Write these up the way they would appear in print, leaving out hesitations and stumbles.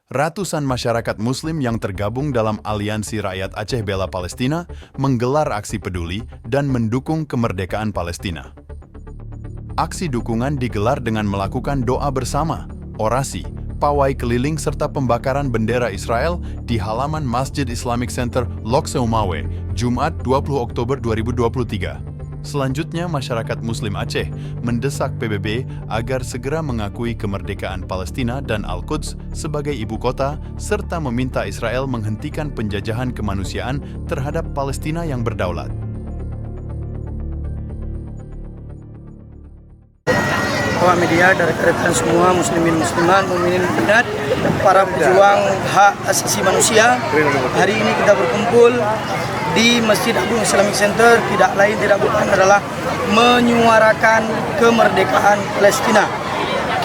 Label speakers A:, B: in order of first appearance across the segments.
A: Ratusan masyarakat Muslim yang tergabung dalam Aliansi Rakyat Aceh Bela Palestina menggelar aksi peduli dan mendukung kemerdekaan Palestina. Aksi dukungan digelar dengan melakukan doa bersama, orasi, pawai keliling serta pembakaran bendera Israel di halaman Masjid Islamic Center Lok Seumawe, Jumat 20 Oktober 2023. Selanjutnya, masyarakat Muslim Aceh mendesak PBB agar segera mengakui kemerdekaan Palestina dan Al-Quds sebagai ibu kota, serta meminta Israel menghentikan penjajahan kemanusiaan terhadap Palestina yang berdaulat.
B: Awak media dari rekan semua muslimin muslimat, mukminin mukminat, para pejuang hak asasi manusia. Hari ini kita berkumpul di Masjid Agung Islamic Center, tidak lain tidak bukan adalah menyuarakan kemerdekaan Palestina.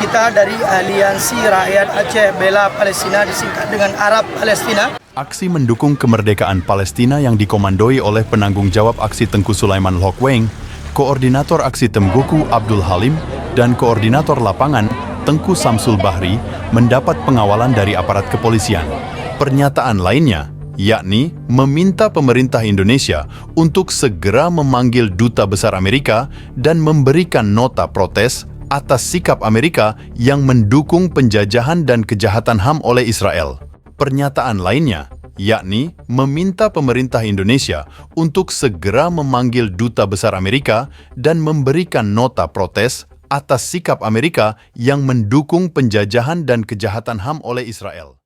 B: Kita dari Aliansi Rakyat Aceh Bela Palestina, disingkat dengan Arab Palestina.
A: Aksi mendukung kemerdekaan Palestina yang dikomandoi oleh penanggung jawab aksi Tengku Sulaiman Lokweng, Koordinator aksi Temgoku Abdul Halim, dan Koordinator lapangan Tengku Samsul Bahri mendapat pengawalan dari aparat kepolisian. Pernyataan lainnya, yakni meminta pemerintah Indonesia untuk segera memanggil Duta Besar Amerika dan memberikan nota protes atas sikap Amerika yang mendukung penjajahan dan kejahatan HAM oleh Israel. Pernyataan lainnya, yakni meminta pemerintah Indonesia untuk segera memanggil Duta Besar Amerika dan memberikan nota protes atas sikap Amerika yang mendukung penjajahan dan kejahatan HAM oleh Israel.